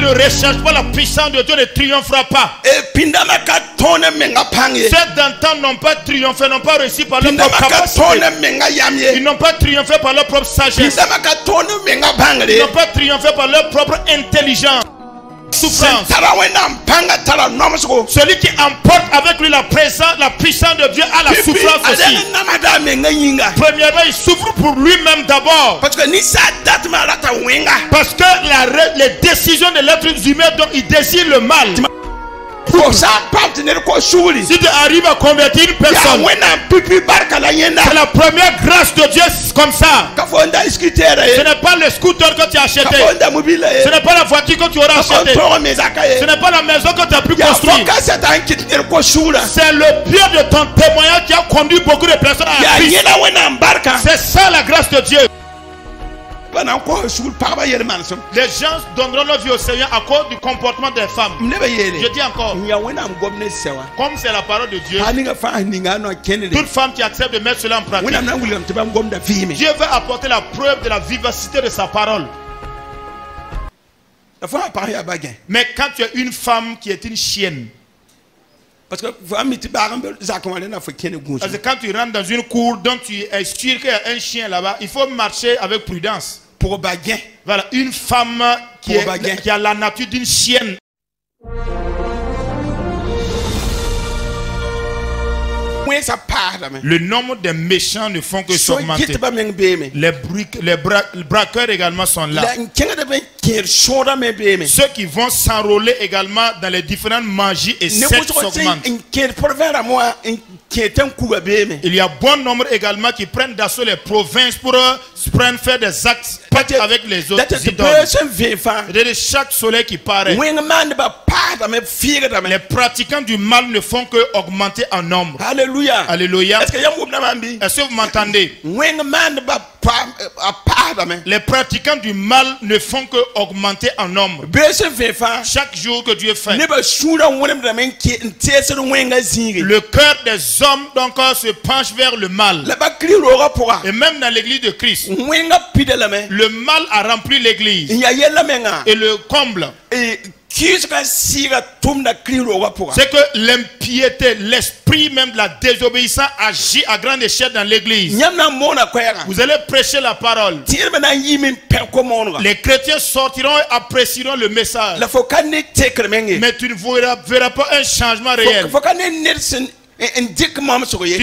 ne recherche pas la puissance de Dieu ne triomphera pas. Ceux d'antan n'ont pas triomphé, n'ont pas réussi par leur propre capacité. Ils n'ont pas triomphé par leur propre sagesse. Ils n'ont pas triomphé par leur propre intelligence. Souffrance. Celui qui emporte avec lui la puissance de Dieu a la souffrance aussi. Premièrement, il souffre pour lui-même d'abord. Parce que les décisions de l'être humain, donc il désire le mal. Si tu arrives à convertir une personne, c'est la première grâce de Dieu comme ça. Ce n'est pas le scooter que tu as acheté. Ce n'est pas la voiture que tu auras acheté. Ce n'est pas la maison que tu as pu construire. C'est le pied de ton témoignage qui a conduit beaucoup de personnes à Christ. C'est ça la grâce de Dieu. Les gens donneront leur vie au Seigneur à cause du comportement des femmes. Je dis encore, comme c'est la parole de Dieu, toute femme qui accepte de mettre cela en pratique, Dieu veut apporter la preuve de la vivacité de sa parole. Mais quand tu es une femme qui est une chienne, parce que quand tu rentres dans une cour dont tu es sûr qu'il y a un chien là-bas, il faut marcher avec prudence. Voilà, une femme qui a la nature d'une chienne. Le nombre de méchants ne font que s'augmenter. Les braqueurs également sont là. Ceux qui vont s'enrôler également dans les différentes magies et sectes s'augmentent. Il y a bon nombre également qui prennent d'assaut les provinces pour faire des actes avec les autres idoles. Chaque soleil qui paraît, les pratiquants du mal ne font que augmenter en nombre. Alléluia. Alléluia. Est-ce que vous m'entendez? Les pratiquants du mal ne font que augmenter en nombre. Chaque jour que Dieu fait, le cœur des hommes donc se penche vers le mal. Et même dans l'église de Christ, le mal a rempli l'église et le comble. C'est que l'impiété, l'esprit même de la désobéissance agit à grande échelle dans l'église. Vous allez prêcher la parole. Les chrétiens sortiront et apprécieront le message. Mais tu ne verras pas un changement réel. Tu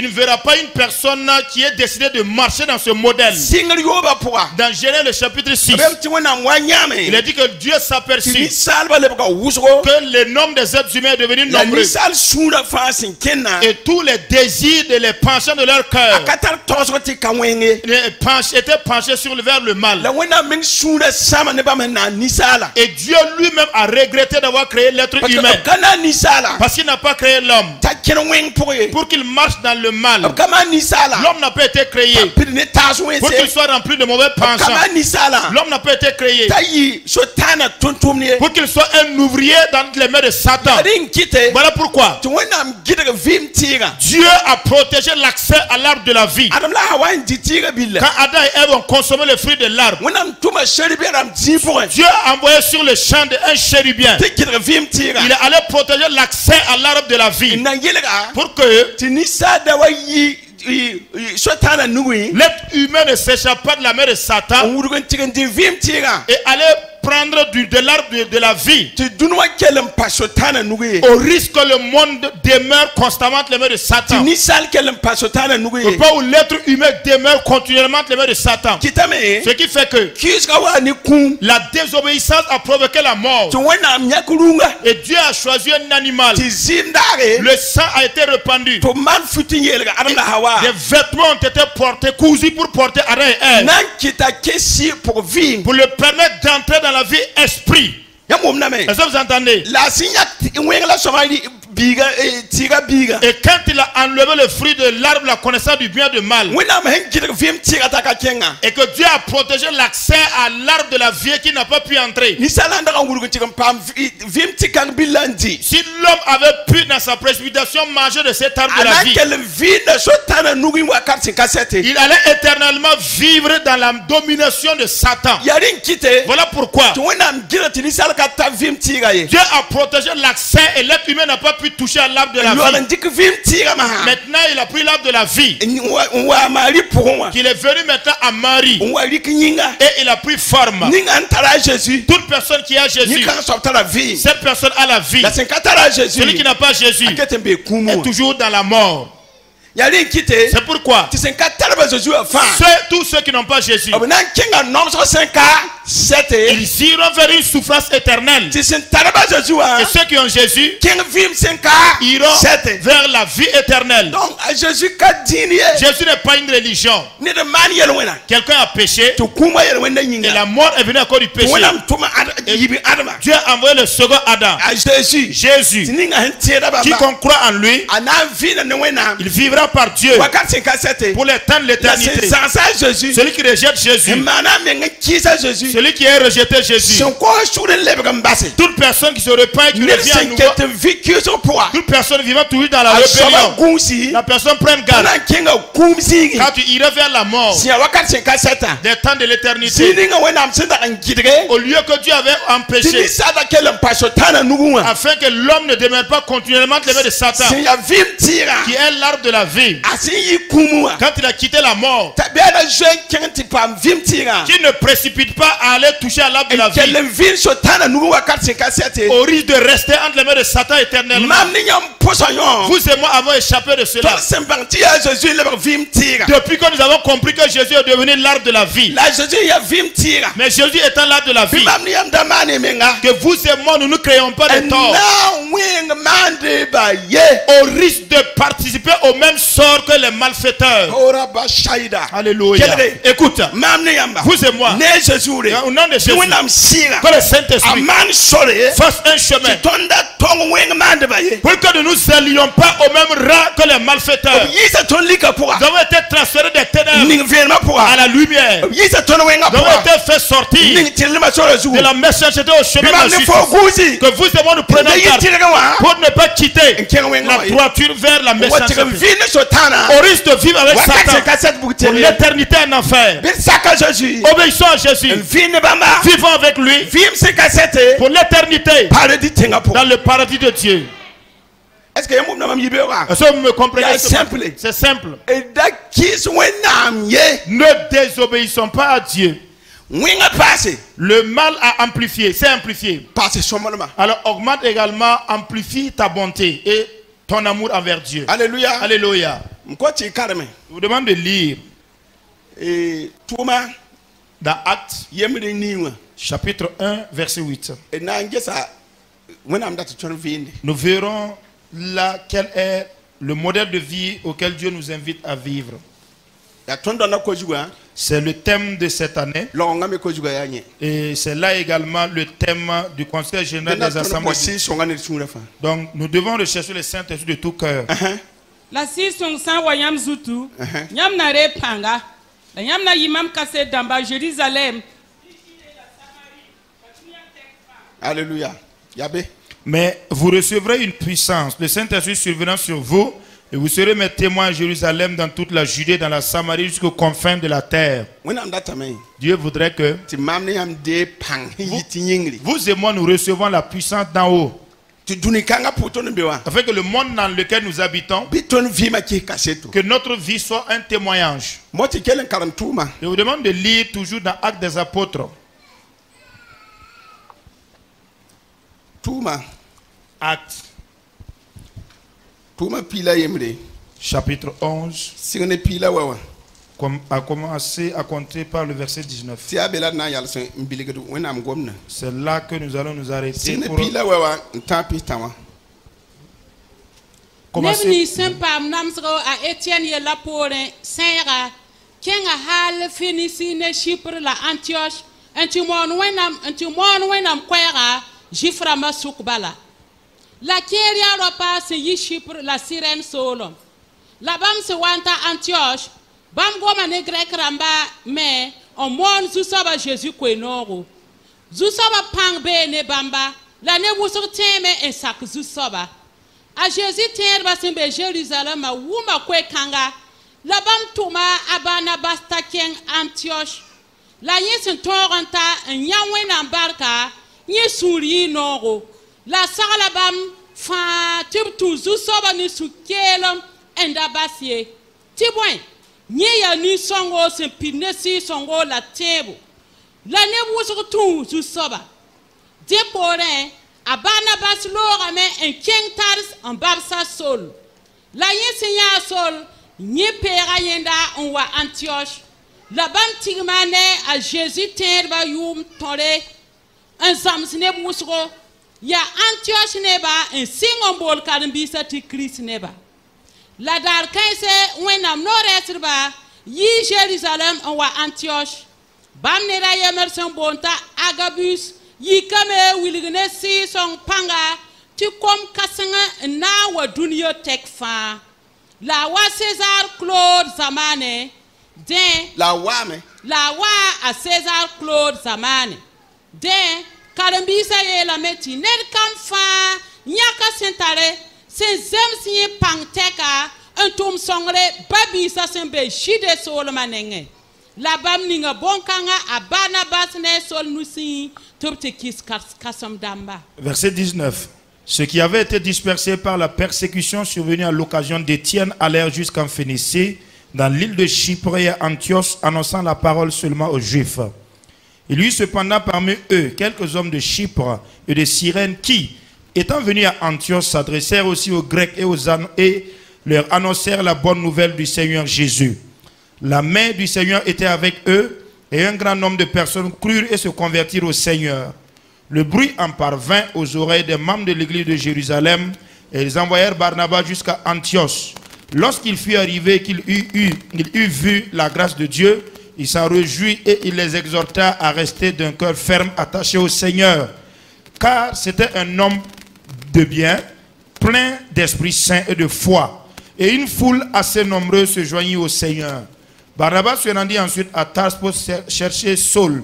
ne verras pas une personne qui est décidée de marcher dans ce modèle. Dans Genèse le chapitre 6, il a dit que Dieu s'aperçut que le nombre des êtres humains est devenu nombreux. Et tous les désirs et les penchants de leur cœur étaient penchés vers le mal. Et Dieu lui-même a regretté d'avoir créé l'être humain. Parce qu'il n'a pas créé l'homme pour qu'il marche dans le mal. L'homme n'a pas été créé pour qu'il soit rempli de mauvais penchants. L'homme n'a pas été créé pour qu'il soit un ouvrier dans les mains de Satan. Voilà pourquoi Dieu a protégé l'accès à l'arbre de la vie. Quand Adam et Ève ont consommé le fruit de l'arbre, Dieu a envoyé sur le champ un chérubien. Il est allé protéger l'accès à l'arbre de la vie pour que l'être humain ne s'échappe pas de la main de Satan et aller prendre de l'arbre de la vie, au risque que le monde demeure constamment entre les mains de Satan, au pas où l'être humain demeure continuellement entre les mains de Satan. Ce qui fait que la désobéissance a provoqué la mort et Dieu a choisi un animal. Le sang a été répandu, des vêtements ont été portés, cousus pour porter Adam et Ève, pour le permettre d'entrer dans la vie esprit. Est-ce que vous entendez? Et quand il a enlevé le fruit de l'arbre, la connaissance du bien et du mal, et que Dieu a protégé l'accès à l'arbre de la vie qui n'a pas pu entrer. Si l'homme avait pu dans sa précipitation manger de cet arbre de la vie, il allait éternellement vivre dans la domination de Satan. Voilà pourquoi Dieu a protégé l'accès et l'être humain n'a pas pu toucher à l'arbre de la vie. Maintenant il a pris l'arbre de la vie, qu'il est venu maintenant à Marie, et il a pris forme. Toute personne qui a Jésus, cette personne a la vie. Celui qui n'a pas Jésus est toujours dans la mort. C'est pourquoi tous ceux qui n'ont pas Jésus, ils iront vers une souffrance éternelle. Et ceux qui ont Jésus iront vers la vie éternelle. Jésus n'est pas une religion. Quelqu'un a péché et la mort est venue à cause du péché. Et Dieu a envoyé le second Adam, Jésus. Quiconque croit en lui, il vivra par Dieu pour les temps de l'éternité. Celui qui rejette Jésus, celui qui a rejeté Jésus, toute personne qui se repent et qui revient à nouveau, toute personne vivant toujours dans la rébellion, la personne prend garde. Quand tu iras vers la mort, des temps de l'éternité, au lieu que Dieu avait empêché, afin que l'homme ne demeure pas continuellement l'effet de Satan, qui est l'arbre de la vie. Quand il a quitté la mort, qui ne précipite pas à aller toucher à l'arbre de la vie, au risque de rester entre les mains de Satan éternellement. Vous et moi avons échappé de cela. Depuis que nous avons compris que Jésus est devenu l'arbre de la vie, mais Jésus étant l'arbre de la vie, que vous et moi nous ne créons pas de tort, au risque de participer au même sort que les malfaiteurs. Alléluia. Écoute, vous et moi, au nom de Jésus, que le Saint-Esprit fasse un chemin pour que nous ne nous allions pas au même rang que les malfaiteurs. Nous avons été transférés des ténèbres à la lumière. Nous avons été fait sortir de la méchanceté au chemin de la justice. Que vous et moi nous prenions garde pour ne pas quitter la droiture vers la méchanceté, au risque de vivre avec Satan pour l'éternité en enfer. Obéissons à Jésus, vivons avec lui pour l'éternité dans le paradis de Dieu. Est-ce que vous me comprenez? C'est simple. Ne désobéissons pas à Dieu. Le mal a amplifié, c'est amplifié. Alors augmente également, amplifie ta bonté et ton amour envers Dieu. Alléluia. Alléluia. Je vous demande de lire dans Actes chapitre 1 verset 8. Nous verrons là quel est le modèle de vie auquel Dieu nous invite à vivre. C'est le thème de cette année. Et c'est là également le thème du Conseil général des assemblées. Donc nous devons rechercher le Saint-Esprit de tout cœur. La sison sans wayam zutu, nyam na repanga, la nyam na yimam kase damba Jérusalem. Alléluia. Mais vous recevrez une puissance, le Saint-Esprit survenant sur vous, et vous serez mes témoins à Jérusalem, dans toute la Judée, dans la Samarie, jusqu'aux confins de la terre. Dieu voudrait que vous et moi nous recevons la puissance d'en haut, afin que le monde dans lequel nous habitons, que notre vie soit un témoignage. Je vous demande de lire toujours dans Actes des Apôtres. Actes chapitre 11 a commencé à compter par le verset 19. C'est là que nous allons nous arrêter pour commencer. La kéria ropa se yi Chypre la sirène solom. La bam se wanta Antioche. Bam goma ne grec ramba mais on mon zusaba Jésus kwenoro. Zusaba pang be ne bamba. La ne wusur teme en sak zusaba. A Jésus terba sembe Jérusalem a wuma kwe kanga. La bam tuma abana basta ken Antioche. La yin toranta en yawin embarka. Nye suri noro. La sala bam fa tib tu zusoba ni sukelom enda basye. Tibwen. Nye ya ni songo se pinesi songo la tebo. La ne wusur tu zusoba. Depore abana bas lora me en king tars en babsa sol. La yin senya sol. Nye pera yenda on wa Antioche. La bam tigmane a Jésus terba yum tore. Un zams ne busro. Ya Antioche neba un singon bol karambisa ti Christ neba. La dar kaise wenam no resrba yi Jérusalem on wa Antioche. Bam ne ra yemerson bonta Agabus yi kame wiligne si son panga ti kom kasanga na wa dunyo tek fa. La wa César Claude Zamane den la wa me la wa a César Claude Zamane den karambisa ye la meti ned kam fa nyaka sentare sen zem sinye pangteka un tum songre babisa sembe shide sol manenge la bam ninga bonkanga a Barnabas ne sol nusi topte kis kasam damba. Verset 19. Ceux qui avaient été dispersés par la persécution survenue à l'occasion d'Étienne allèrent jusqu'en Phénicie, dans l'île de Chypre et à Antioche, annonçant la parole seulement aux Juifs. Il y eut cependant parmi eux quelques hommes de Chypre et de Cyrène qui, étant venus à Antioche, s'adressèrent aussi aux Grecs et leur annoncèrent la bonne nouvelle du Seigneur Jésus. La main du Seigneur était avec eux et un grand nombre de personnes crurent et se convertirent au Seigneur. Le bruit en parvint aux oreilles des membres de l'église de Jérusalem et ils envoyèrent Barnabas jusqu'à Antioche. Lorsqu'il fut arrivé, qu'il eut vu la grâce de Dieu, il s'en réjouit et il les exhorta à rester d'un cœur ferme attaché au Seigneur. Car c'était un homme de bien, plein d'Esprit Saint et de foi. Et une foule assez nombreuse se joignit au Seigneur. Barnabas se rendit ensuite à Tars pour chercher Saul.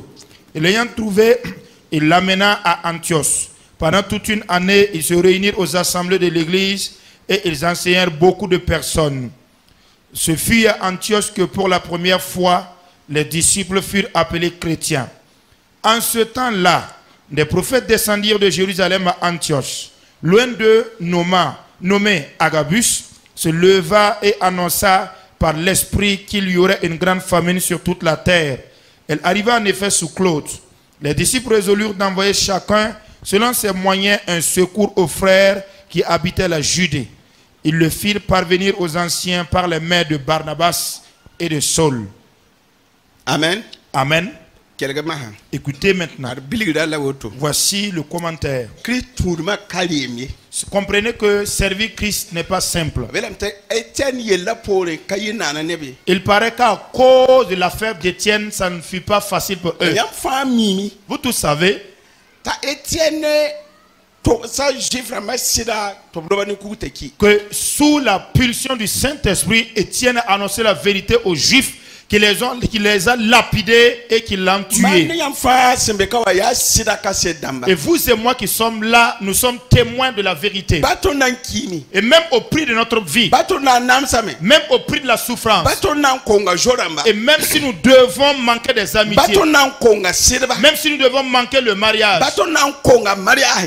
Et l'ayant trouvé, il l'amena à Antioche. Pendant toute une année, ils se réunirent aux assemblées de l'église et ils enseignèrent beaucoup de personnes. Ce fut à Antioche que pour la première fois, les disciples furent appelés chrétiens. En ce temps-là, des prophètes descendirent de Jérusalem à Antioche. Loin d'eux, nommé Agabus, se leva et annonça par l'esprit qu'il y aurait une grande famine sur toute la terre. Elle arriva en effet sous Claude. Les disciples résolurent d'envoyer chacun, selon ses moyens, un secours aux frères qui habitaient la Judée. Ils le firent parvenir aux anciens par les mains de Barnabas et de Saul. Amen. Amen. Écoutez maintenant. Voici le commentaire. Comprenez que servir Christ n'est pas simple. Il paraît qu'à cause de l'affaire d'Étienne, ça ne fut pas facile pour eux. Vous tous savez que sous la pulsion du Saint-Esprit, Étienne a annoncé la vérité aux Juifs, qui les a lapidés et qui l'ont tués. Et vous et moi qui sommes là, nous sommes témoins de la vérité. Et même au prix de notre vie, même au prix de la souffrance, et même si nous devons manquer des amitiés, même si nous devons manquer le mariage,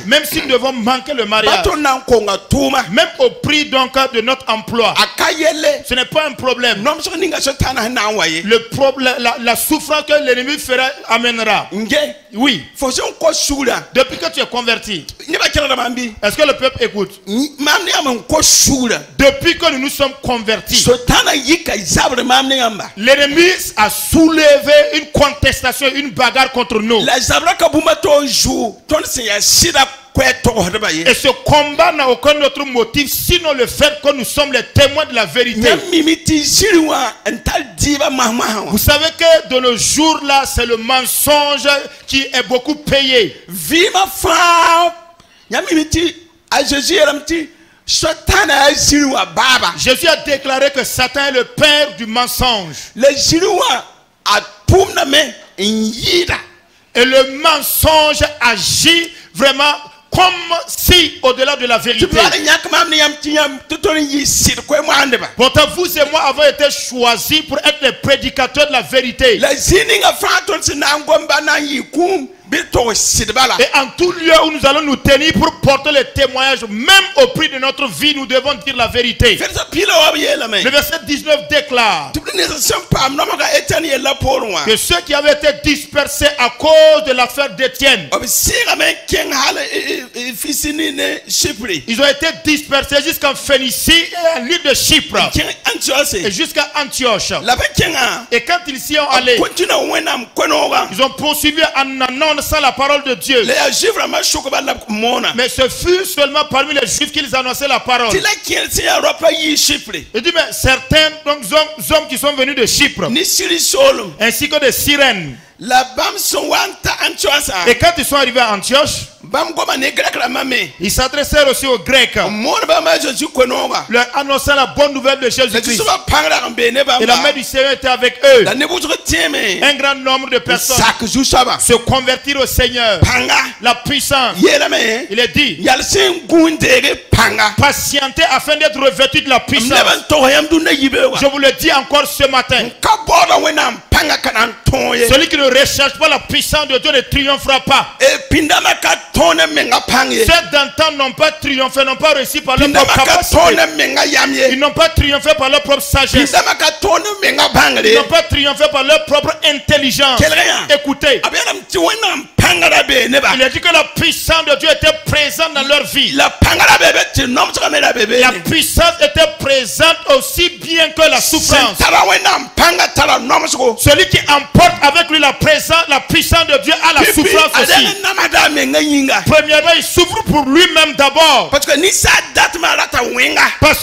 même si nous devons manquer le mariage, même au prix donc de notre emploi, ce n'est pas un problème. Le problème, la souffrance que l'ennemi amènera. Oui. Depuis que tu es converti, est-ce que le peuple écoute? Depuis que nous nous sommes convertis, l'ennemi a soulevé une contestation, une bagarre contre nous. Et ce combat n'a aucun autre motif sinon le fait que nous sommes les témoins de la vérité. Vous savez que de nos jours là, c'est le mensonge qui est beaucoup payé. Jésus a déclaré que Satan est le père du mensonge. Et le mensonge agit vraiment comme si au-delà de la vérité. Pourtant, vous et moi avons été choisis pour être les prédicateurs de la vérité. Et en tout lieu où nous allons nous tenir pour porter le témoignage, même au prix de notre vie, nous devons dire la vérité. Le verset 19 déclare que ceux qui avaient été dispersés à cause de l'affaire d'Étienne, ils ont été dispersés jusqu'en Phénicie et à l'île de Chypre et jusqu'à Antioche. Et quand ils s'y sont allés, ils ont poursuivi en annonçant la parole de Dieu. Mais ce fut seulement parmi les Juifs qu'ils annonçaient la parole. Il dit, mais certains donc, hommes qui sont venus de Chypre ainsi que de Cyrène, et quand ils sont arrivés à Antioche, ils s'adressèrent aussi aux Grecs, leur annonçant la bonne nouvelle de Jésus-Christ. Et la main du Seigneur était avec eux. Un grand nombre de personnes se convertirent au Seigneur. La puissance, il est dit, patientez afin d'être revêtu de la puissance. Je vous le dis encore ce matin, celui qui ne recherche pas la puissance de Dieu ne triomphera pas. Ceux d'antan n'ont pas triomphé, n'ont pas réussi par leur propre capacité. Ils n'ont pas triomphé par leur propre sagesse. Ils n'ont pas triomphé par leur propre intelligence. Écoutez, il a dit que la puissance de Dieu était présente dans leur vie. La puissance était présente aussi bien que la souffrance. Celui qui emporte avec lui la puissance de Dieu a la souffrance aussi. Premièrement, il souffre pour lui-même d'abord. Parce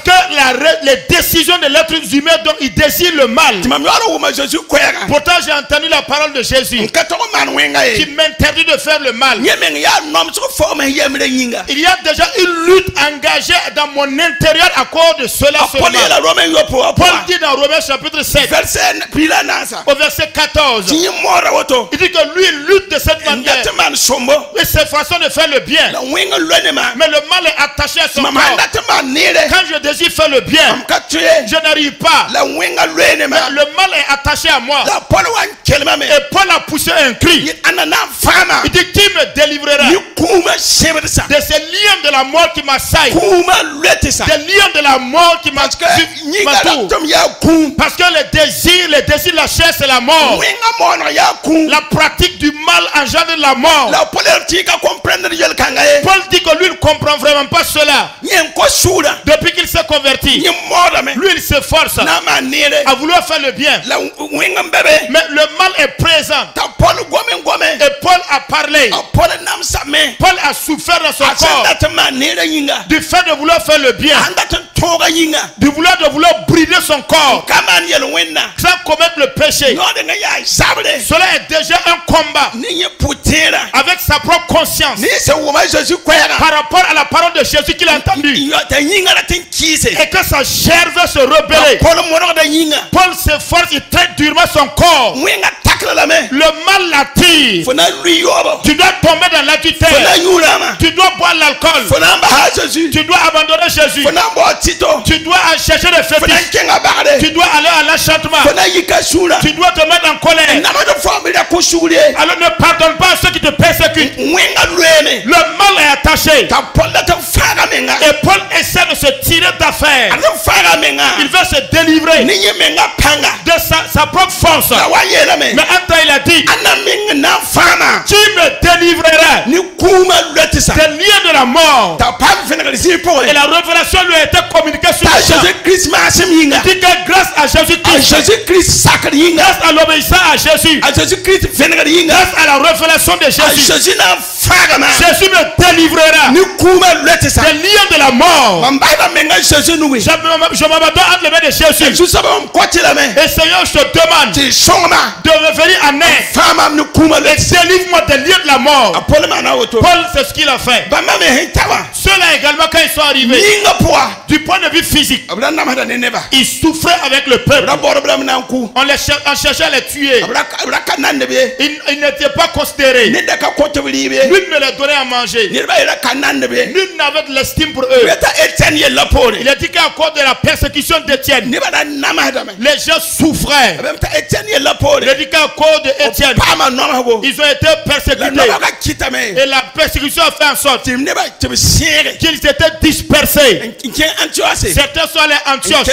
que les décisions de l'être humain, donc il désire le mal. Pourtant, j'ai entendu la parole de Jésus qui m'interdit de faire le mal. Il y a déjà une lutte engagée dans mon intérieur à cause de cela. Paul dit dans Romains chapitre 7 au verset 14, il dit que lui lutte de cette manière. Et c'est façon de faire le bien, mais le mal est attaché à son corps. Quand je désire faire le bien, je n'arrive pas. Mais le mal est attaché à moi. Et Paul a poussé un cri. Il dit, qui me délivrera de ces liens de la mort qui m'assaillent, des liens de la mort qui m'entourent? Parce que les désirs de la chair, c'est la mort. La pratique du mal engendre la mort. Paul dit que lui ne comprend vraiment pas cela. Depuis qu'il s'est converti, lui il s'efforce à vouloir faire le bien, mais le mal est présent. Et Paul a parlé. Paul a souffert dans son corps du fait de vouloir faire le bien, de vouloir brider son corps sans commettre le péché. Cela est déjà un combat avec sa propre conscience par rapport à la parole de Jésus qu'il a entendue, et que sa chair veut se rebeller. Paul s'efforce, il traite durement son corps. Le mal l'attire. Tu dois tomber dans l'adultère. Tu dois boire l'alcool. Tu dois abandonner Jésus. Tu dois chercher des fétiches. Tu dois aller à l'enchantement. Tu dois te mettre en colère. Alors ne pardonne pas à ceux qui te persécutent. Le mal est attaché. Et Paul essaie de se tirer d'affaire. Il veut se délivrer de sa propre force. Mais un temps il a dit, tu me délivreras des liens de la mort. Et la révélation lui a été communiquée sur le champ. dit que grâce à Jésus-Christ, grâce à l'obéissance à Jésus, grâce à la révélation de Jésus, Jésus me délivrera des liens de la mort. Je m'abandonne entre les mains de Jésus. Et Seigneur, je te demande de revenir à naître et délivre-moi des liens de la mort. Paul, c'est ce qu'il a fait. Ceux-là également, quand ils sont arrivés, du point de vue physique, ils souffraient avec le peuple. On cherchait à les tuer. Ils n'étaient pas considérés. Nul ne leur donnait à manger. Nul n'avait de l'estime pour eux. Il a dit qu'à cause de la persécution d'Étienne, les gens souffraient. Il a dit qu'à cause d'Étienne, ils ont été persécutés. Et la persécution a fait en sorte qu'ils étaient dispersés. Certains sont allés à Antioche,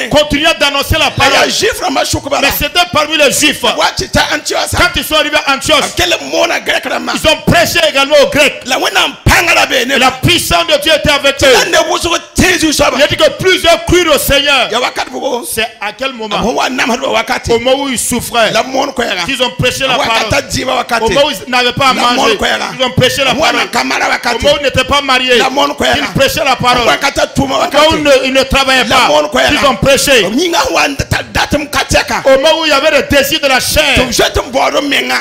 continuant d'annoncer la parole. Mais c'était parmi les Juifs. Quand ils sont arrivés à Antioche, ils ont prêché également aux Grecs. La puissance de Dieu était avec eux. Il a dit que plusieurs crurent au Seigneur. C'est à quel moment? Au moment où ils souffraient, qu'ils ont prêché la parole. Au moment où ils n'avaient pas à manger, ils ont prêché la parole. Au moment où ils n'étaient pas mariés, ils prêchaient la parole. Au moment où ils ne travaillaient pas, ils ont prêché. Au moment où il y avait le désir de la chair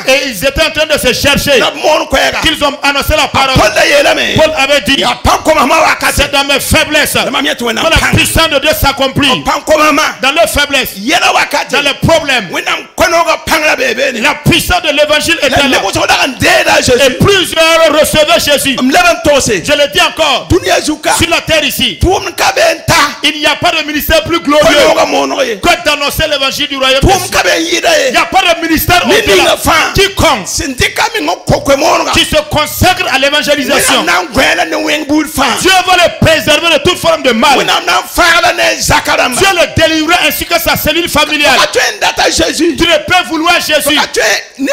et ils étaient en train de se chercher, qu'ils ont annoncé la parole. Paul avait dit, c'est dans mes faiblesses que la puissance de Dieu s'accomplit. Dans leurs faiblesses, dans les problèmes, la puissance de l'évangile était là. Et plusieurs recevaient Jésus. Je le dis encore, sur la terre ici, il n'y a pas de ministère plus glorieux que d'annoncer l'évangile du royaume de Dieu. Il n'y a pas de ministère au-delà. Quiconque qui se consacre à l'évangélisation, Dieu va le préserver de toute forme de mal. Dieu le délivrer ainsi que sa cellule familiale. Tu ne peux vouloir Jésus. Tu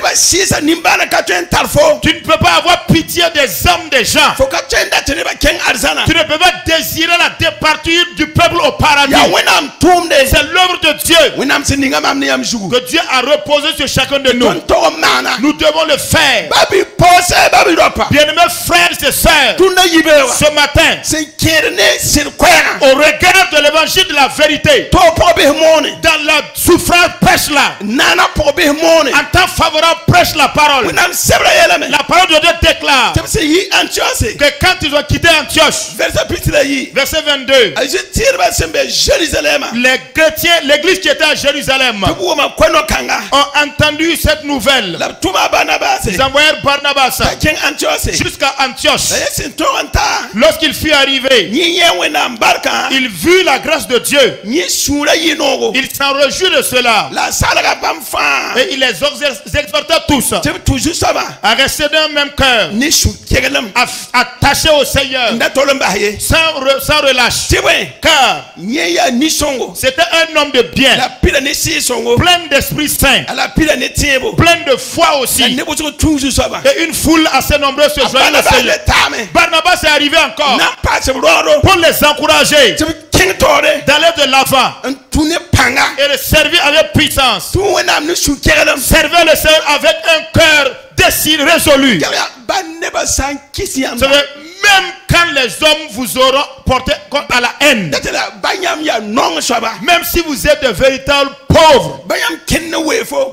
ne peux pas avoir pitié des hommes des gens. Tu ne peux pas désirer la départure du peuple au paradis. C'est l'œuvre de Dieu que Dieu a reposé sur chacun de nous. Nous devons le faire. Bien-aimés frères et sœurs, ce matin, au regard de l'évangile de la vérité, dans la souffrance, prêche-la. En temps favorable, prêche la parole. La parole de Dieu déclare que quand ils ont quitté Antioche, verset 22, les chrétiens, l'église qui était à Jérusalem, ont entendu cette nouvelle. Ils envoyèrent Barnabas jusqu'à Antioche. Lorsqu'il fut arrivé, il vit la grâce de Dieu. Il s'en réjouit de cela. Et il les exhortait tous à rester d'un même cœur, attachés au Seigneur, sans relâche. Car c'était un homme de bien, plein d'Esprit Saint, plein de foi aussi. Et une foule assez nombreuse se joignait le Seigneur. Barnabas est arrivé encore pour les encourager d'aller de l'avant et de servir avec puissance. Servir le Seigneur avec un cœur décidé, résolu. Même quand les hommes vous auront porté à la haine, même si vous êtes de véritables pauvres,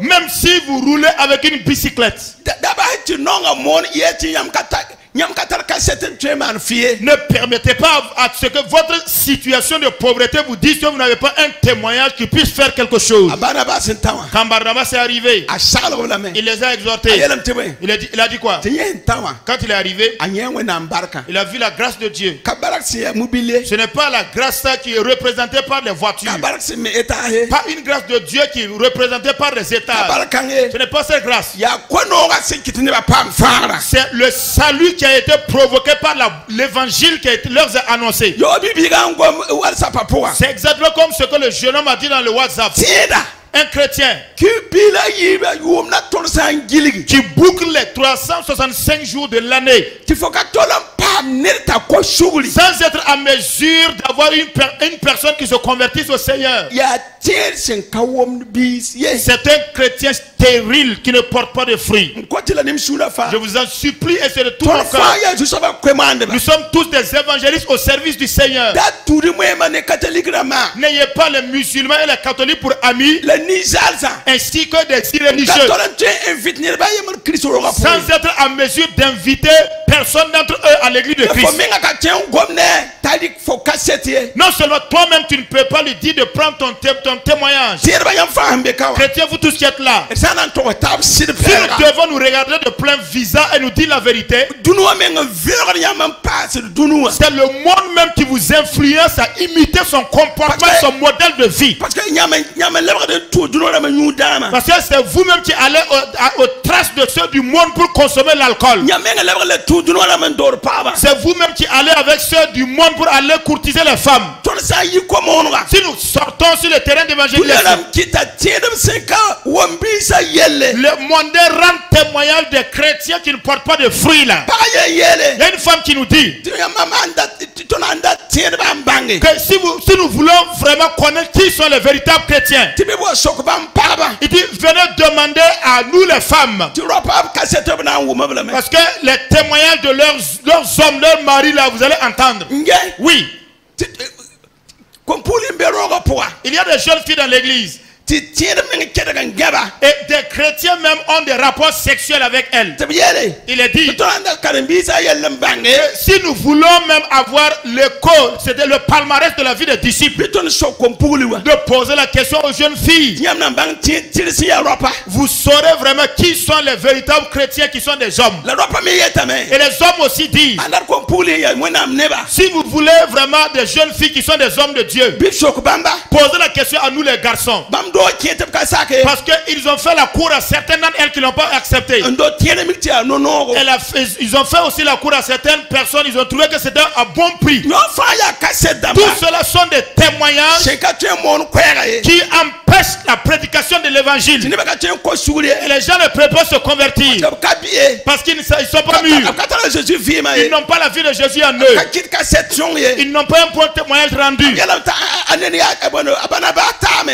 même si vous roulez avec une bicyclette, ne permettez pas à ce que votre situation de pauvreté vous dise que vous n'avez pas un témoignage qui puisse faire quelque chose. Quand Barnabas est arrivé, il les a exhortés. Il a dit quoi? Quand il est arrivé, il a vu la grâce de Dieu. Ce n'est pas la grâce qui est représentée par les voitures, pas une grâce de Dieu qui est représentée par les étages. Ce n'est pas cette grâce. C'est le salut qui a été provoqué par l'évangile qui leur a annoncé. C'est exactement comme ce que le jeune homme a dit dans le WhatsApp. Un chrétien qui boucle les 365 jours de l'année sans être en mesure d'avoir une personne qui se convertisse au Seigneur. C'est un chrétien stérile qui ne porte pas de fruits. Je vous en supplie et c'est de tout mon cœur. Nous sommes tous des évangélistes au service du Seigneur. N'ayez pas les musulmans et les catholiques pour amis, ainsi que des irréligieux, sans être en mesure d'inviter personne d'entre eux à l'église de Christ. Non seulement toi-même tu ne peux pas lui dire de prendre ton témoignage. Chrétiens, vous tous qui êtes là, si nous devons nous regarder de plein visage et nous dire la vérité, c'est le monde même qui vous influence à imiter son comportement, son modèle de vie. Parce que c'est vous-même qui allez aux traces de ceux du monde pour consommer l'alcool. C'est vous-même qui allez avec ceux du monde pour aller courtiser les femmes. Si nous sortons sur le terrain d'évangélisation, le monde rend témoignage des chrétiens qui ne portent pas de fruits là. Il y a une femme qui nous dit que si nous voulons vraiment connaître qui sont les véritables chrétiens, il dit venez demander à nous les femmes. Parce que les témoignages de leurs hommes, leurs maris là, vous allez entendre. Oui. Il y a des jeunes filles dans l'église. Et des chrétiens même ont des rapports sexuels avec elles. Il est dit que si nous voulons même avoir c'était le palmarès de la vie des disciples, de poser la question aux jeunes filles, vous saurez vraiment qui sont les véritables chrétiens qui sont des hommes. Et les hommes aussi disent, si vous voulez vraiment des jeunes filles qui sont des hommes de Dieu, posez la question à nous les garçons. Parce qu'ils ont fait la cour à certaines d'entre elles qui n'ont pas accepté. Ils ont fait aussi la cour à certaines personnes. Ils ont trouvé que c'était un bon prix. Tout cela sont des témoignages qui empêchent la prédication de l'évangile. Et les gens ne peuvent pas se convertir parce qu'ils ne sont pas mûrs. Ils n'ont pas la vie de Jésus en eux. Ils n'ont pas un bon témoignage rendu.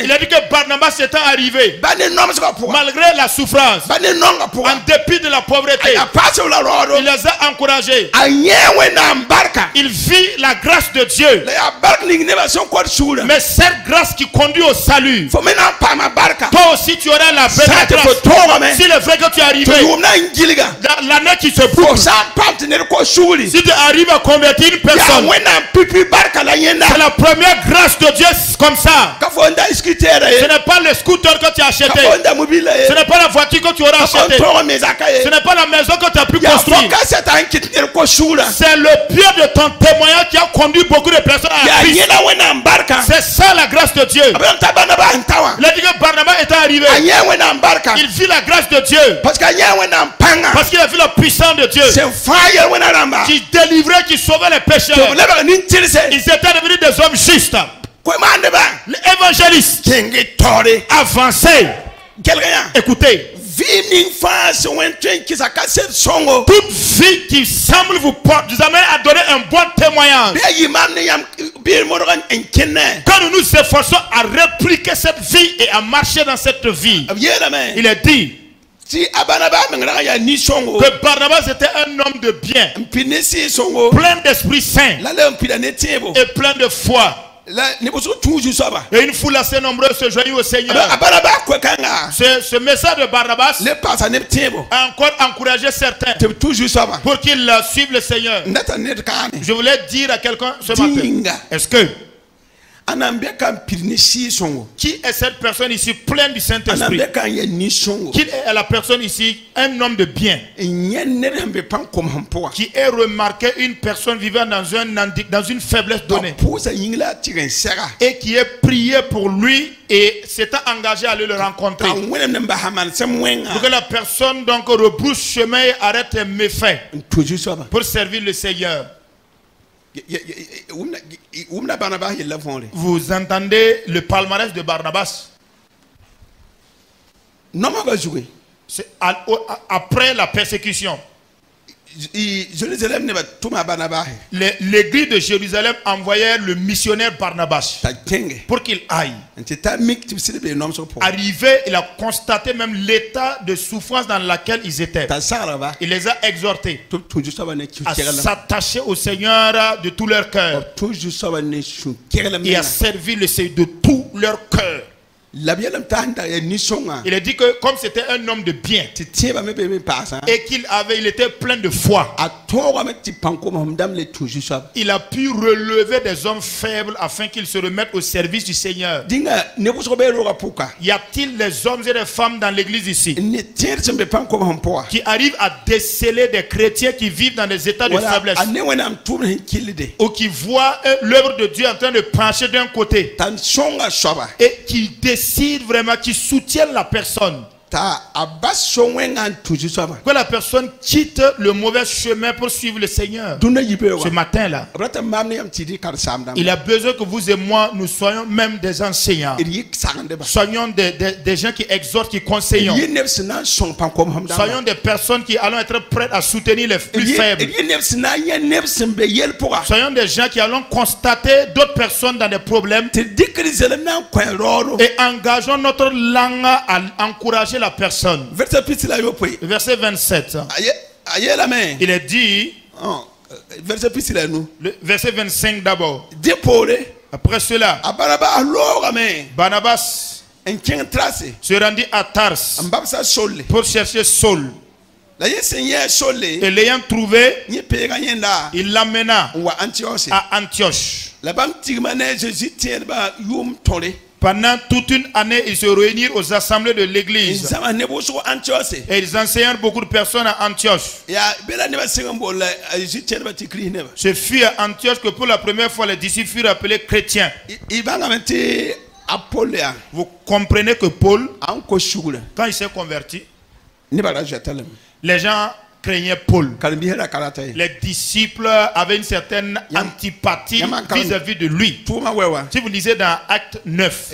Il a dit que Barnabas étant arrivé malgré la souffrance, en dépit de la pauvreté, il les a encouragés. Il vit la grâce de Dieu, mais cette grâce qui conduit au salut, toi aussi tu auras la belle grâce. S'il est vrai que tu es arrivé dans l'année qui se boucle, si tu arrives à convertir une personne, c'est la première grâce de Dieu comme ça. Ce n'est pas le scooter que tu as acheté, ce n'est pas la voiture que tu auras acheté, ce n'est pas la maison que tu as pu construire. C'est le pied de ton témoignage qui a conduit beaucoup de personnes à Christ. C'est ça la grâce de Dieu. Il a dit que Barnabas est arrivé, il vit la grâce de Dieu parce qu'il a vu la puissance de Dieu qui délivrait, qui sauvait les pécheurs. Ils étaient devenus des hommes justes. L'évangéliste avancé. Écoutez, toute vie qui semble vous amener à donner un bon témoignage, quand nous nous efforçons à répliquer cette vie et à marcher dans cette vie, il est dit que Barnabas était un homme de bien, plein d'Esprit Saint et plein de foi. Et une foule assez nombreuse se joignit au Seigneur. Ce message de Barnabas a encore encouragé certains pour qu'ils suivent le Seigneur. Je voulais dire à quelqu'un ce matin, est-ce que qui est cette personne ici pleine du Saint-Esprit? Qui est la personne ici, un homme de bien, qui est remarqué une personne vivant dans une faiblesse donnée et qui est prié pour lui et s'est engagé à aller le rencontrer pour que la personne donc rebrousse chemin et arrête les méfaits pour servir le Seigneur. Vous entendez le palmarès de Barnabas? C'est après la persécution. l'église de Jérusalem envoyait le missionnaire Barnabas pour qu'il aille. Arrivé, il a constaté même l'état de souffrance dans lequel ils étaient. Il les a exhortés à s'attacher au Seigneur de tout leur cœur et à servir le Seigneur de tout leur cœur. Il a dit que comme c'était un homme de bien et il était plein de foi, il a pu relever des hommes faibles afin qu'ils se remettent au service du Seigneur. Y a-t-il des hommes et des femmes dans l'église ici qui arrivent à déceler des chrétiens qui vivent dans des états de faiblesse ou qui voient l'œuvre de Dieu en train de pencher d'un côté et qui décident vraiment, qui soutiennent la personne, que la personne quitte le mauvais chemin pour suivre le Seigneur? Ce matin-là, il a besoin que vous et moi, nous soyons même des enseignants. Soyons des gens qui exhortent, qui conseillent. Soyons des personnes qui allons être prêtes à soutenir les plus faibles. Soyons des gens qui allons constater d'autres personnes dans des problèmes et engageons notre langue à encourager la personne. Verset 27. Il est dit, verset 25 d'abord. Après cela, Barnabas se rendit à Tars pour chercher Saul. Et l'ayant trouvé, il l'amena à Antioche. Pendant toute une année, ils se réunirent aux assemblées de l'église. Et ils enseignèrent beaucoup de personnes à Antioche. Ce fut à Antioche que pour la première fois les disciples furent appelés chrétiens. Vous comprenez que Paul, quand il s'est converti, les gens craignaient Paul. Les disciples avaient une certaine antipathie vis-à-vis de lui. Si vous lisez dans Acte 9,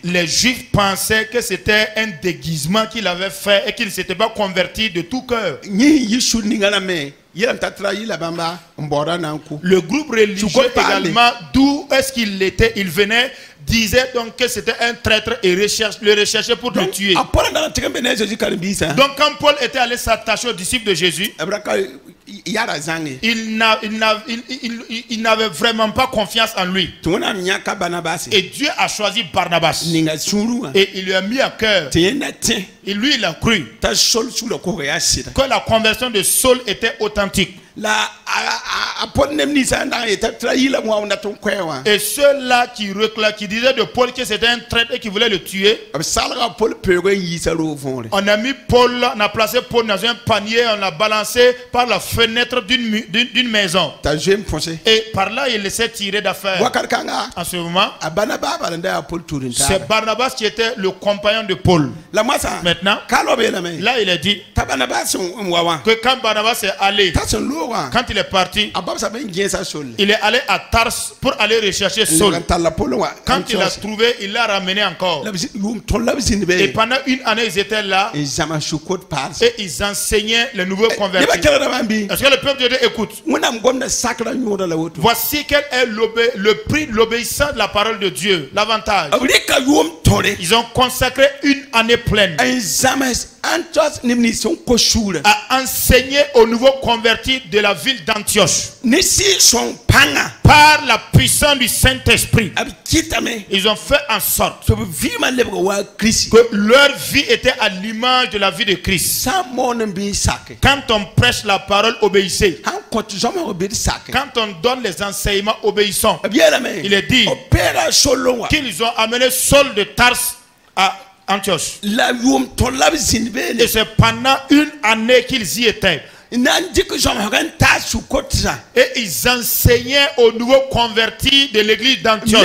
les Juifs pensaient que c'était un déguisement qu'il avait fait et qu'il ne s'était pas converti de tout cœur. Le groupe religieux également, d'où est-ce qu'il était, il venait, disait donc que c'était un traître et le recherchait pour le tuer. Donc quand Paul était allé s'attacher aux disciples de Jésus, il n'avait vraiment pas confiance en lui. Et Dieu a choisi Barnabas et il lui a mis à cœur. Et lui, il a cru que la conversion de Saul était authentique. Et ceux-là qui disaient de Paul que c'était un traître et qui voulait le tuer, on a mis Paul, on a placé Paul dans un panier, on l'a balancé par la fenêtre d'une maison. Et par là, il laissait tirer d'affaire. En ce moment, c'est Barnabas qui était le compagnon de Paul. Maintenant, là, il a dit que quand Barnabas est allé, quand il est parti, il est allé à Tars pour aller rechercher Saul. Quand il l'a trouvé, il l'a ramené encore. Et pendant une année, ils étaient là et ils enseignaient les nouveaux convertis. Est-ce que le peuple de Dieu écoute? Voici quel est le prix de l'obéissance de la parole de Dieu. L'avantage, ils ont consacré une année pleine à enseigner aux nouveaux convertis de la ville d'Antioche par la puissance du Saint-Esprit. Ils ont fait en sorte que leur vie était à l'image de la vie de Christ. Quand on prêche la parole, obéissez. Quand on donne les enseignements, obéissons. Il est dit qu'ils ont amené Saul de Tars à Antioche. Et c'est pendant une année qu'ils y étaient. Et ils enseignaient aux nouveaux convertis de l'église d'Antioche.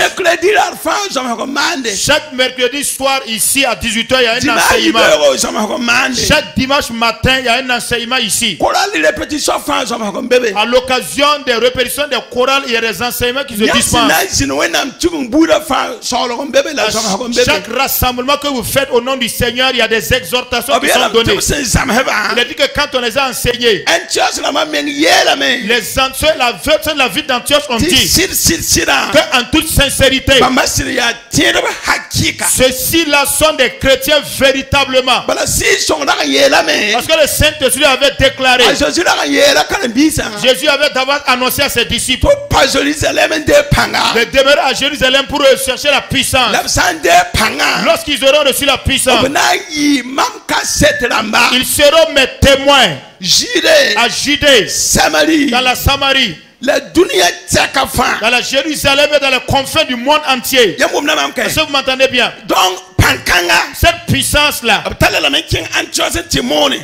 Chaque mercredi soir ici à 18h, il y a un enseignement. Chaque dimanche matin, il y a un enseignement ici. À l'occasion des répétitions des chorales, il y a des enseignements qui se dispensent. Chaque rassemblement que vous faites au nom du Seigneur, il y a des exhortations qui sont données. Il a dit que quand on les a enseignés, la ville d'Antioche ont dit qu'en toute sincérité, ceux-ci-là sont des chrétiens véritablement. Parce que le Saint-Esprit avait déclaré, Jésus avait d'abord annoncé à ses disciples de demeurer à Jérusalem pour chercher la puissance. Lorsqu'ils auront reçu la puissance, ils seront mes témoins à Judée, dans la Samarie, dans la Jérusalem et dans les confins du monde entier. Est-ce que vous m'entendez bien? Donc, cette puissance-là,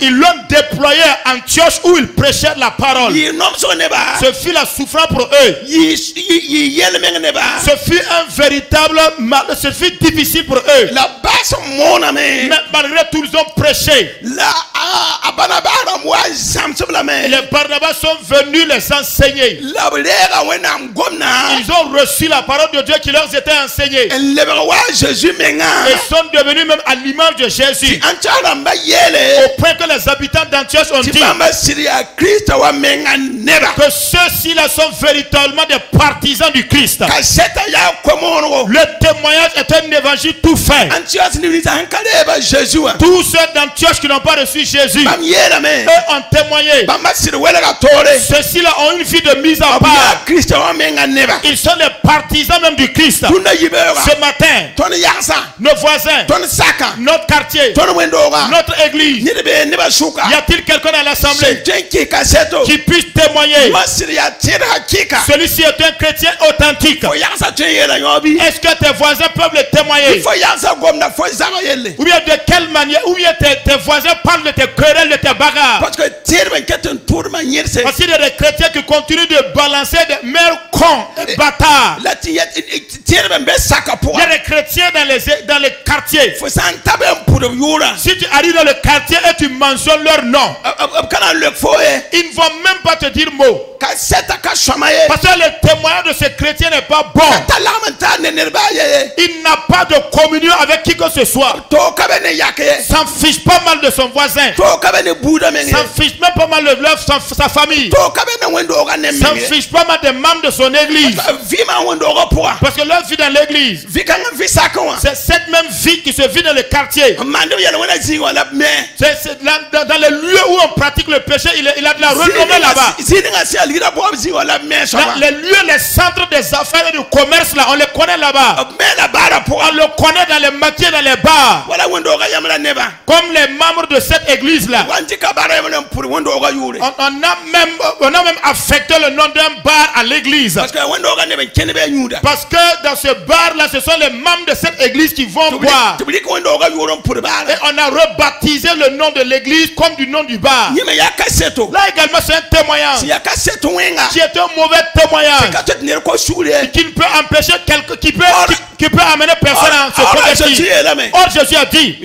ils l'ont déployée à Antioche où ils prêchaient la parole. Ce fut la souffrance pour eux. Ce fut un véritable mal, ce fut difficile pour eux. Mais malgré tout, ils ont prêché. Les Barnabas sont venus les enseigner. Ils ont reçu la parole de Dieu qui leur était enseignée. Ils sont devenus même à l'image de Jésus. Au point que les habitants d'Antioche ont dit que ceux-ci-là sont véritablement des partisans du Christ. Le témoignage est un évangile tout fait. Tous ceux d'Antioche qui n'ont pas reçu Jésus, eux ont témoigné. Ceux-ci-là ont une vie de mise à part. Ils sont des partisans même du Christ. Ce matin, nos voisins, notre quartier, notre église, y a-t-il quelqu'un à l'assemblée qui puisse témoigner? Celui-ci est un chrétien authentique. Est-ce que tes voisins peuvent le témoigner? Ou bien de quelle manière? Ou bien tes voisins parlent de tes querelles, de tes bagarres? Parce qu'il y a des chrétiens qui continuent de balancer des mères cons et bâtards. Il y a des chrétiens dans les quartiers. Si tu arrives dans le quartier et tu mentionnes leur nom, ils ne vont même pas te dire mot. Parce que le témoignage de ce chrétien n'est pas bon. Il n'a pas de communion avec qui que ce soit. S'en fiche pas mal de son voisin. S'en fiche même pas mal de sa famille. S'en fiche pas mal des membres de son église. Parce que leur vie dans l'église, c'est cette même vie qui se vit dans le quartier. C'est dans les lieux où on pratique le péché, il a de la renommée là-bas. Les lieux, les centres des affaires et du commerce là, on les connaît là-bas. On le connaît dans les maquis, dans les bars. Comme les membres de cette église là. On a même affecté le nom d'un bar à l'église. Parce que dans ce bar là, ce sont les membres de cette église qui vont boire. Et on a rebaptisé le nom de l'église comme du nom du bar. Là également c'est un témoignage qui est un mauvais témoignage qui ne peut empêcher quelqu'un qui peut amener personne à se convertir. Or Jésus a dit,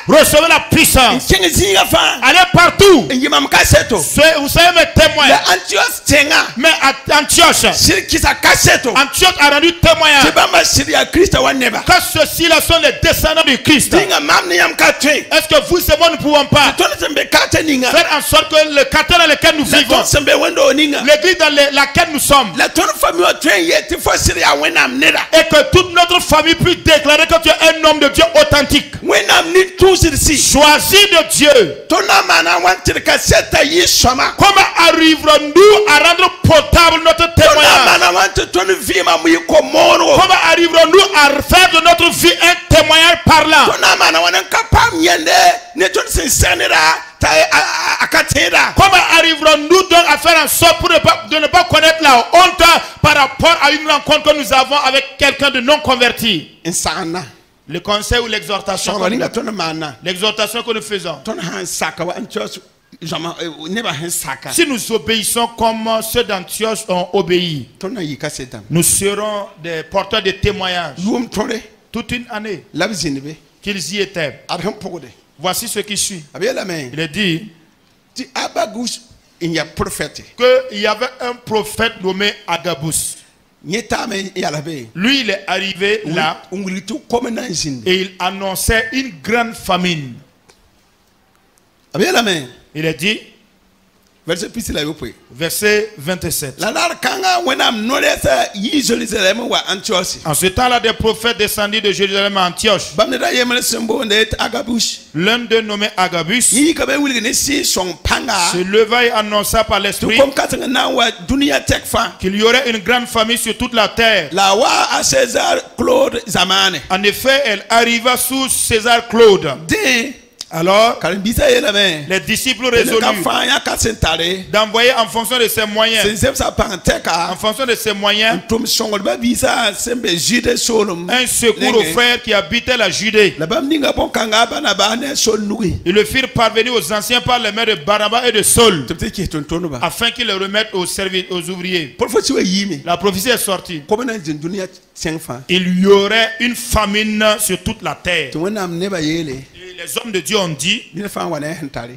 recevez la puissance, allez partout. Vous savez mes témoins. Mais à Antioche a rendu témoignage que ceux-ci là sont les descendants du Christ. Est-ce que vous et moi ne pouvons pas faire en sorte que le quartier dans lequel nous vivons, l'église dans laquelle nous sommes, et que toute notre famille puisse déclarer que tu es un homme de Dieu authentique, choisi de Dieu? Comment arriverons-nous à rendre potable notre témoignage? Comment arriverons-nous à faire de notre vie un témoignage parlant? Comment arriverons-nous donc à faire en sorte de ne pas connaître la honte par rapport à une rencontre que nous avons avec quelqu'un de non converti? Le conseil ou l'exhortation que nous faisons. Si nous obéissons comme ceux d'Antioche ont obéi, nous serons des porteurs de témoignages toute une année qu'ils y étaient. Voici ce qui suit. Il est dit qu'il y avait un prophète nommé Agabus. Lui, il est arrivé là et il annonçait une grande famine. Il est dit, verset 27. En ce temps-là, des prophètes descendus de Jérusalem à Antioche. L'un d'eux nommé Agabus se leva et annonça par l'esprit qu'il y aurait une grande famine sur toute la terre. En effet, elle arriva sous César Claude. Alors, les disciples résolurent d'envoyer en fonction de ses moyens. En fonction de ses moyens, un secours aux frères qui habitaient la Judée. Ils le firent parvenir aux anciens par les mains de Barnabas et de Saul, afin qu'ils le remettent aux ouvriers. La prophétie est sortie. Il y aurait une famine sur toute la terre. Les hommes de Dieu ont dit,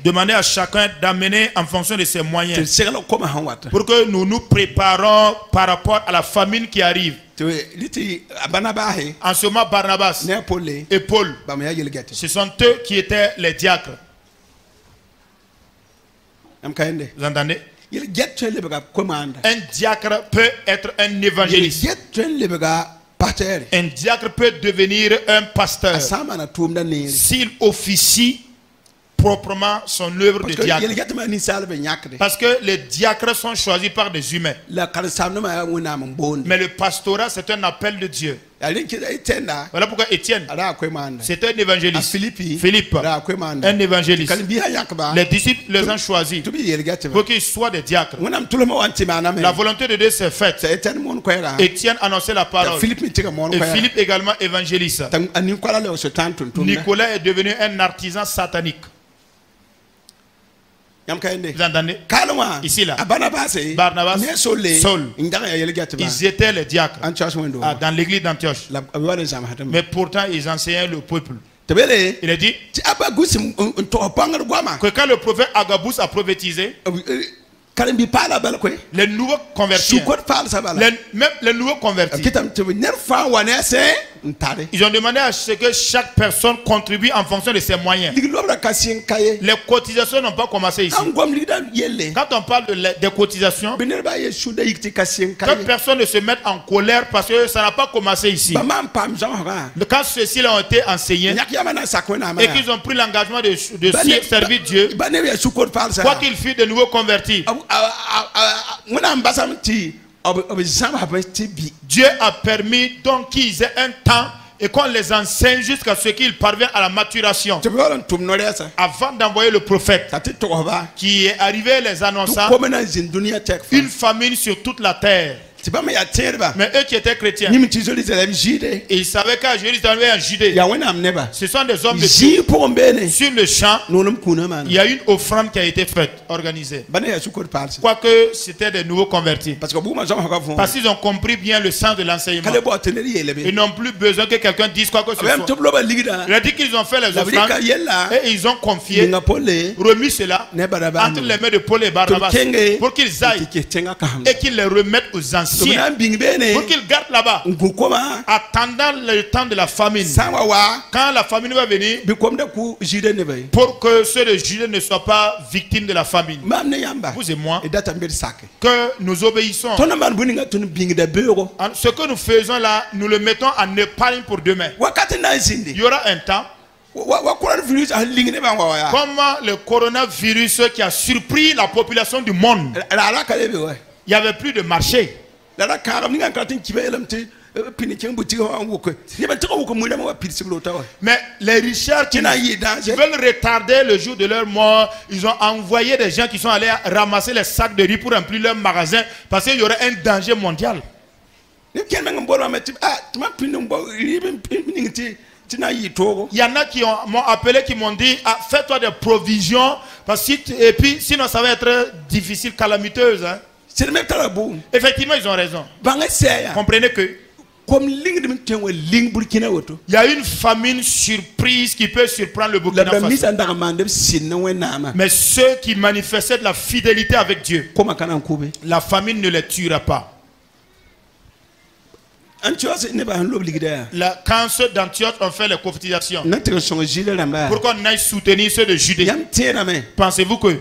demandez à chacun d'amener en fonction de ses moyens pour que nous nous préparons par rapport à la famine qui arrive. En ce moment, Barnabas et Paul, ce sont eux qui étaient les diacres. Vous entendez? Un diacre peut être un évangéliste. Un diacre peut devenir un pasteur s'il officie proprement son œuvre de diacre. Parce que les diacres sont choisis par des humains. Mais le pastorat, c'est un appel de Dieu. Voilà pourquoi Étienne, c'est un évangéliste. Philippe, un évangéliste. Les disciples les ont choisis pour qu'ils soient des diacres. La volonté de Dieu s'est faite. Étienne annonçait la parole. Et Philippe également évangéliste. Nicolas est devenu un artisan satanique. Vous entendez? Ici là, Barnabas, Saul, ils étaient les diacres dans l'église d'Antioche. Mais pourtant ils enseignaient le peuple. Il a dit que quand le prophète Agabus a prophétisé, les nouveaux convertis, même les nouveaux convertis, ils ont demandé à ce que chaque personne contribue en fonction de ses moyens. Les cotisations n'ont pas commencé ici. Quand on parle des cotisations, que personne ne se mette en colère parce que ça n'a pas commencé ici. Quand ceux-ci ont été enseignés et qu'ils ont pris l'engagement de servir Dieu, quoi qu'il fût de nouveaux convertis, Dieu a permis donc qu'ils aient un temps et qu'on les enseigne jusqu'à ce qu'ils parviennent à la maturation. Avant d'envoyer le prophète qui est arrivé les annonçant une famine sur toute la terre. Mais eux qui étaient chrétiens, et ils savaient qu'à Jérusalem et en Judée, ce sont des hommes de Dieu. Sur le champ, il y a une offrande qui a été faite, organisée. Quoique c'était des nouveaux convertis. Parce qu'ils ont compris bien le sens de l'enseignement. Ils n'ont plus besoin que quelqu'un dise quoi que ce soit. Il a dit qu'ils ont fait les offrandes et ils ont confié, remis cela entre les mains de Paul et Barnabas pour qu'ils aillent et qu'ils les remettent aux anciens. Pour qu'ils gardent là-bas, attendant le temps de la famine. Quand la famine va venir, pour que ceux de Judée ne soient pas victimes de la famine. Vous et moi, que nous obéissons. Ce que nous faisons là, nous le mettons en épargne pour demain. Il y aura un temps, comment le coronavirus qui a surpris la population du monde, il n'y avait plus de marché. Mais les richards qui veulent retarder le jour de leur mort, ils ont envoyé des gens qui sont allés ramasser les sacs de riz pour remplir leur magasin parce qu'il y aurait un danger mondial. Il y en a qui m'ont appelé, qui m'ont dit ah, fais-toi des provisions, parce que, et puis sinon ça va être difficile, calamiteuse. Hein. Effectivement, ils ont raison. Comprenez que il y a une famine surprise qui peut surprendre le Burkina Faso. Mais ceux qui manifestaient de la fidélité avec Dieu, la famine ne les tuera pas. Quand ceux d'Antioche ont fait les cotisations, pourquoi on aille soutenir ceux de Judée? Pensez-vous que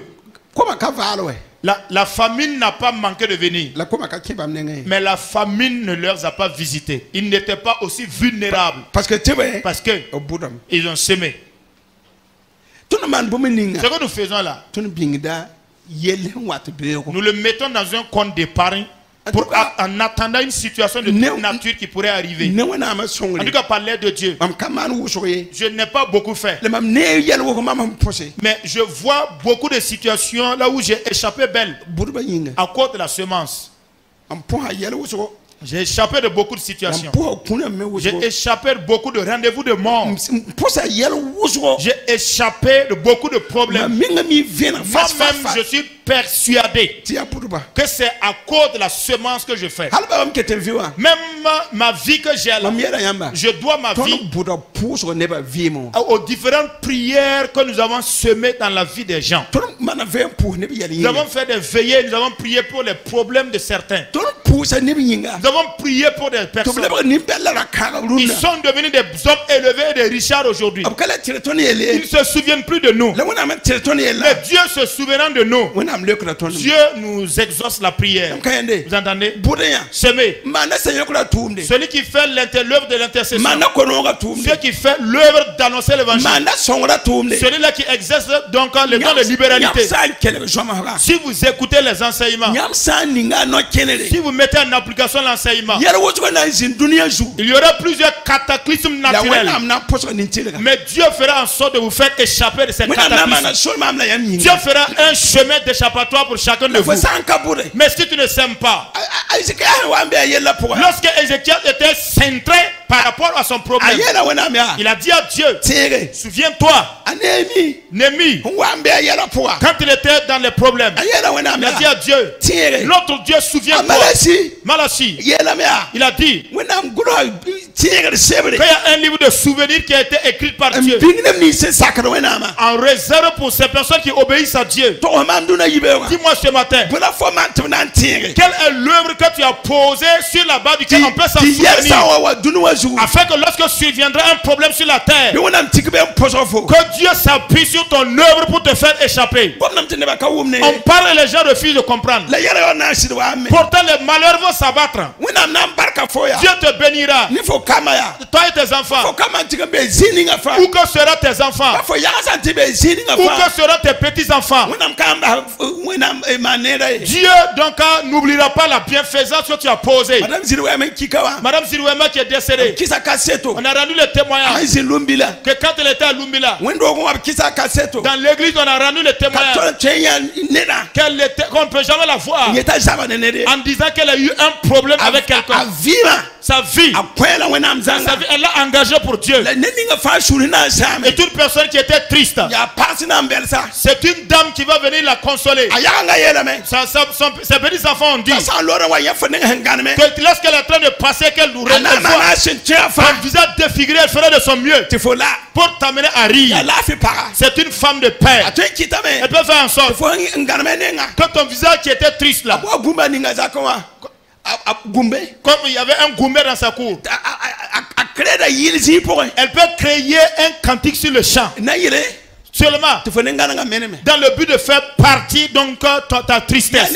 la famine n'a pas manqué de venir, mais la famine ne leur a pas visité. Ils n'étaient pas aussi vulnérables parce que ils ont semé. Ce que nous faisons là, nous le mettons dans un compte d'épargne en attendant une situation de toute nature qui pourrait arriver. En tout cas, par l'aide de Dieu, je n'ai pas beaucoup fait. Mais je vois beaucoup de situations là où j'ai échappé belle à cause de la semence. J'ai échappé de beaucoup de situations. J'ai échappé de beaucoup de rendez-vous de mort. J'ai échappé de beaucoup de problèmes. Moi-même, je suis persuadé que c'est à cause de la semence que je fais. Même ma vie que j'ai là, je dois ma vie aux différentes prières que nous avons semées dans la vie des gens. Nous avons fait des veillées, nous avons prié pour les problèmes de certains. Nous avons prié pour des personnes. Ils sont devenus des hommes élevés et des richards aujourd'hui. Ils ne se souviennent plus de nous. Mais Dieu se souvenant de nous. Dieu nous exauce la prière. Vous entendez? Semer. Celui qui fait l'œuvre de l'intercession. Celui qui fait l'œuvre d'annoncer l'évangile. Celui-là qui exerce donc le don de libéralité. Si vous écoutez les enseignements, si vous mettez en application l'enseignement, il y aura plusieurs cataclysmes naturels. Mais Dieu fera en sorte de vous faire échapper de ces cataclysmes. Dieu fera un chemin d'échappatoire pour chacun de vous. Mais si tu ne sèmes pas, lorsque Ézéchiel était centré par rapport à son problème, il a dit à Dieu, souviens-toi, Némi, quand il était dans les problèmes, il a dit à Dieu, notre Dieu, souviens-toi. Malachi, il a dit qu'il y a un livre de souvenirs qui a été écrit par Dieu en réserve pour ces personnes qui obéissent à Dieu. Dis-moi ce matin, quelle est l'œuvre que tu as posée sur la base duquel on peut s'en souvenir, afin que lorsque surviendra un problème sur la terre, que Dieu s'appuie sur ton œuvre pour te faire échapper. On parle et les gens refusent de comprendre. Pourtant les malheurs vont s'abattre. Dieu te bénira. Toi et tes enfants. Où que seront tes enfants? Où que seront tes petits enfants? Dieu donc n'oubliera pas la bienfaisance que tu as posée. Madame Zirouema qui est décédée, on a rendu le témoignage que quand elle était à Lumbila, dans l'église on a rendu le témoignage qu'on ne peut jamais la voir en disant qu'elle a eu un problème avec quelqu'un. Sa vie, elle l'a engagée pour Dieu. Et toute personne qui était triste, c'est une dame qui va venir la consoler. Ses petits enfants ont dit que lorsqu'elle est en train de passer, qu'elle nous revoit, son visage défiguré, elle ferait de son mieux pour t'amener à rire. C'est une femme de père. Elle peut faire en sorte que ton visage qui était triste là, comme il y avait un goumé dans sa cour, elle peut créer un cantique sur le champ. Seulement dans le but de faire partie donc ta tristesse.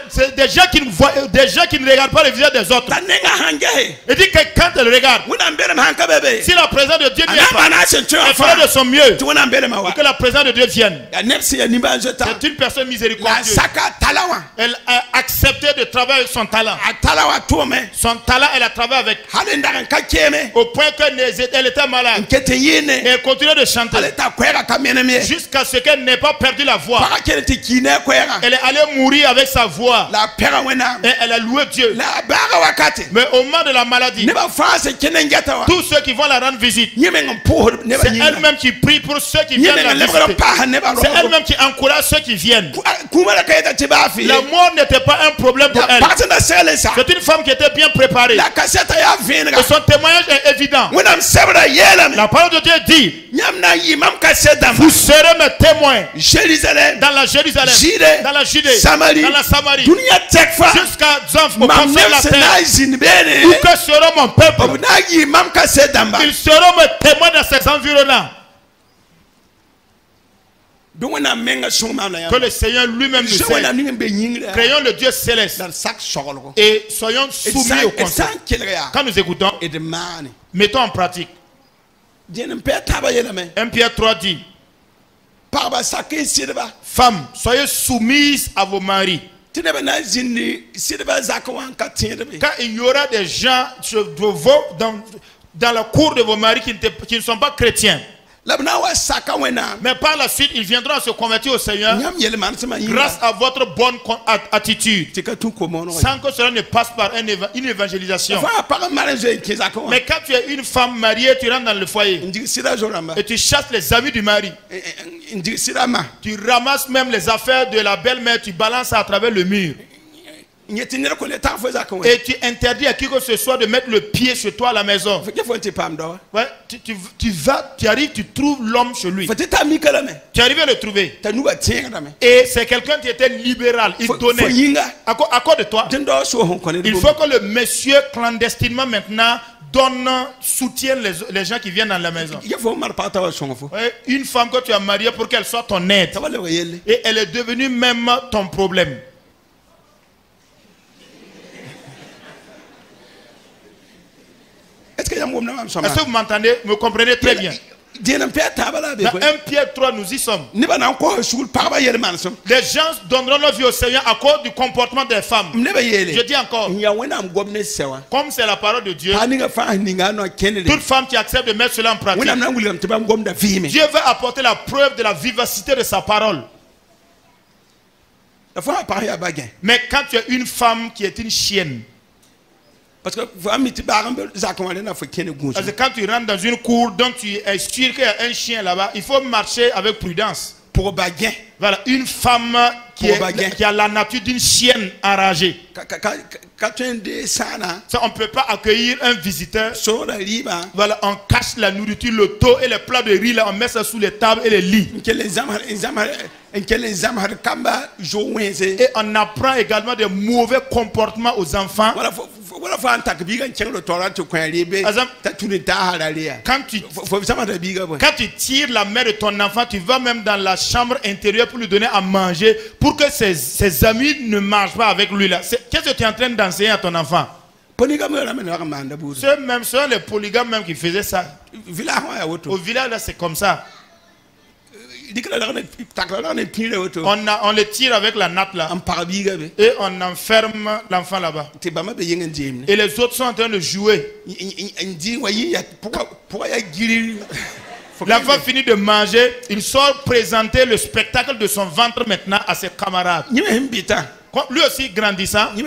C'est des gens qui ne voient, des gens qui ne regardent pas le visage des autres. Il dit que quand elle regarde, si la présence de Dieu n'y est pas, elle fera de son mieux pour que la présence de Dieu vienne. C'est une personne miséricordieuse. Elle a accepté de travailler avec son talent. Son talent, elle a travaillé avec, au point qu'elle était malade et elle continuait de chanter. jusqu'à ce qu'elle n'ait pas perdu la voix. Elle est allée mourir avec sa voix. Et elle a loué Dieu. Mais au moment de la maladie, tous ceux qui vont la rendre visite, c'est elle-même qui prie pour ceux qui viennent la visiter. C'est elle-même qui encourage ceux qui viennent. La mort n'était pas un problème pour elle. C'est une femme qui était bien préparée. Et son témoignage est évident. La parole de Dieu dit: vous serez mes témoins dans la Jérusalem, dans la Judée, dans la Samarie, jusqu'à la terre. Où que sera mon peuple? Ils seront mes témoins dans ces environnants. Que le Seigneur lui-même nous aide. Créons le Dieu céleste et soyons soumis au conseil. Quand nous écoutons, mettons en pratique. 1 Pierre 3 dit: femmes, soyez soumises à vos maris. Quand il y aura des gens dans la cour de vos maris qui ne sont pas chrétiens, mais par la suite ils viendront à se convertir au Seigneur grâce à votre bonne attitude, sans que cela ne passe par une évangélisation. Mais quand tu es une femme mariée, tu rentres dans le foyer et tu chasses les amis du mari, tu ramasses même les affaires de la belle-mère, tu balances à travers le mur. Et tu interdis à qui que ce soit de mettre le pied chez toi à la maison. Ouais, tu arrives, tu trouves l'homme chez lui. Tu arrives à le trouver. Et c'est quelqu'un qui était libéral. Il donnait. À quoi de toi? Il faut que le monsieur clandestinement maintenant soutienne les gens qui viennent dans la maison. Ouais, une femme que tu as mariée pour qu'elle soit ton aide. Et elle est devenue même ton problème. Est-ce que vous m'entendez? Me comprenez très bien. Dans 1 Pierre 3, nous y sommes. Les gens donneront leur vie au Seigneur à cause du comportement des femmes. Je dis encore, comme c'est la parole de Dieu, toute femme qui accepte de mettre cela en pratique, Dieu veut apporter la preuve de la vivacité de sa parole. Mais quand tu es une femme qui est une chienne, parce que quand tu rentres dans une cour dont tu es sûr qu'il y a un chien là-bas, il faut marcher avec prudence. Voilà, une femme qui a la nature d'une chienne enragée. Ça, on ne peut pas accueillir un visiteur. Voilà, on cache la nourriture, le taux et les plats de riz là, on met ça sous les tables et les lits. Et on apprend également des mauvais comportements aux enfants. Quand tu tires la mère de ton enfant, tu vas même dans la chambre intérieure pour lui donner à manger, pour que ses amis ne mangent pas avec lui là. Qu'est-ce que tu es en train d'enseigner à ton enfant? Ce sont les polygames même qui faisaient ça. Au village là, c'est comme ça. On le tire avec la natte là et on enferme l'enfant là-bas. Et les autres sont en train de jouer. L'enfant finit de manger, il sort présenter le spectacle de son ventre maintenant à ses camarades. Lui aussi grandissant, lui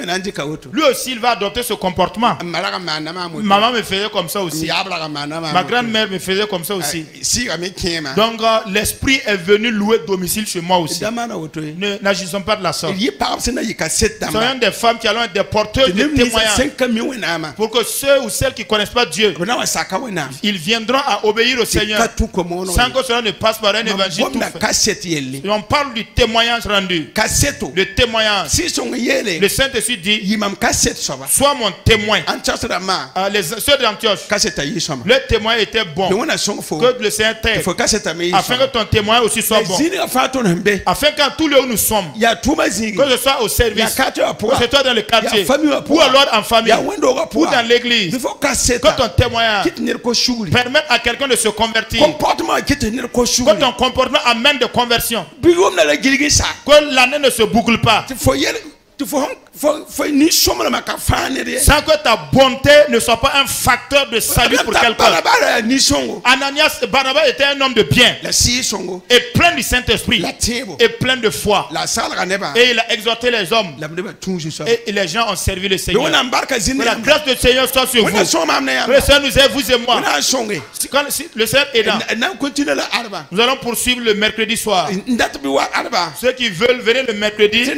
aussi il va adopter ce comportement. Maman me faisait comme ça aussi. Ma grand-mère me faisait comme ça aussi. Donc l'esprit est venu louer domicile chez moi aussi. N'agissons pas de la sorte. Soyons des femmes qui allons être des porteurs de témoignages pour que ceux ou celles qui ne connaissent pas Dieu, ils viendront à obéir au Seigneur sans que cela ne passe par un évangile tout fait. Et on parle du témoignage rendu. Le témoignage. Le Saint-Esprit dit: sois mon témoin. Ceux d'Antioche, le témoin était bon. Que le Seigneur t'aide afin que ton témoin aussi soit bon. Afin qu'à tous les où nous sommes, que ce soit au service, que ce soit dans le quartier, ou alors en famille, ou dans l'église, que ton témoignage permette à quelqu'un de se convertir. Que ton comportement amène de conversion. Que l'année ne se boucle pas. sans que ta bonté ne soit pas un facteur de salut pour quelqu'un. Ananias Barnabas était un homme de bien et plein du Saint-Esprit et plein de foi, et il a exhorté les hommes et les gens ont servi le Seigneur. Que la grâce du Seigneur soit sur vous. Que le Seigneur nous aide, vous et moi. Le Seigneur aidant, nous allons poursuivre le mercredi soir. Ceux qui veulent venir le mercredi,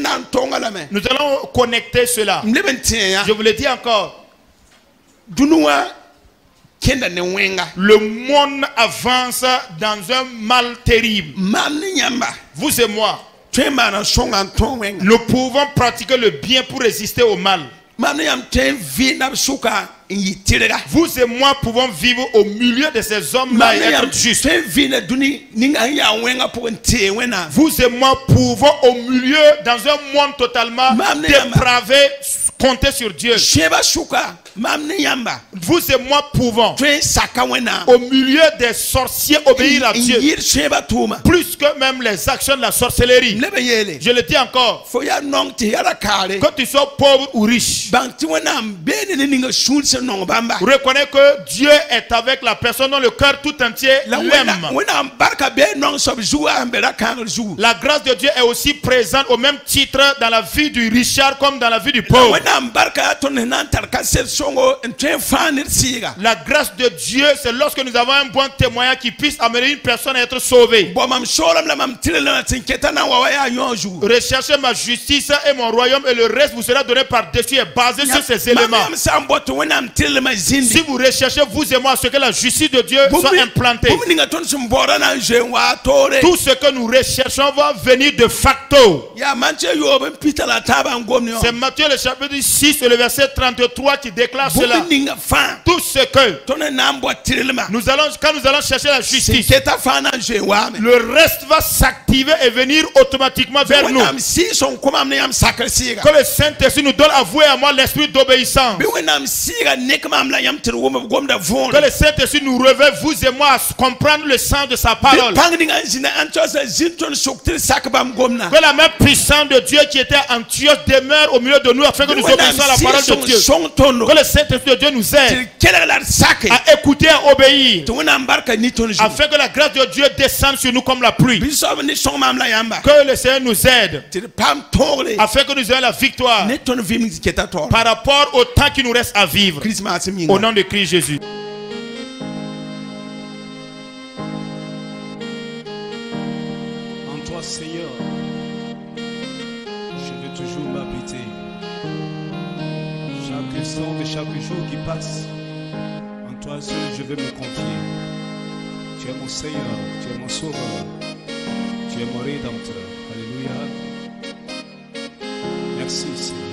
nous allons connecter cela. Je vous le dis encore. Le monde avance dans un mal terrible. Vous et moi, nous pouvons pratiquer le bien pour résister au mal. Vous et moi pouvons vivre au milieu de ces hommes-là et être justes. Vous et moi pouvons au milieu, dans un monde totalement dépravé, compter sur Dieu. Vous et moi pouvons au milieu des sorciers obéir à Dieu, plus que même les actions de la sorcellerie. Je le dis encore, que tu sois pauvre ou riche, reconnais que Dieu est avec la personne dont le cœur tout entier l'aime. La grâce de Dieu est aussi présente au même titre dans la vie du Richard comme dans la vie du pauvre. La grâce de Dieu, c'est lorsque nous avons un bon témoignage qui puisse amener une personne à être sauvée. Recherchez ma justice et mon royaume et le reste vous sera donné par-dessus et basé sur ces éléments. Si vous recherchez, vous et moi, ce que la justice de Dieu soit implantée, tout ce que nous recherchons va venir de facto. C'est Matthieu le chapitre 6 et le verset 33 qui déclare cela. Tout ce que nous allons, quand nous allons chercher la justice, le reste va s'activer et venir automatiquement vers nous. Que le Saint-Esprit nous donne à vous et à moi l'esprit d'obéissance. Que le Saint-Esprit nous révèle, vous et moi, à comprendre le sens de sa parole. Que la même puissance de Dieu qui était à Antioche demeure au milieu de nous afin que nous obéissions à la parole de Dieu. Que le Saint-Esprit de Dieu nous aide à écouter et à obéir, afin que la grâce de Dieu descende sur nous comme la pluie. Que le Seigneur nous aide afin que nous ayons la victoire par rapport au temps qui nous reste à vivre. Au nom de Christ Jésus. En toi, Seigneur, je veux toujours m'habiter. Chaque instant de chaque jour qui passe, en toi seul je veux me confier. Tu es mon Seigneur, tu es mon Sauveur, tu es mon Rédempteur. Alléluia. Merci, Seigneur.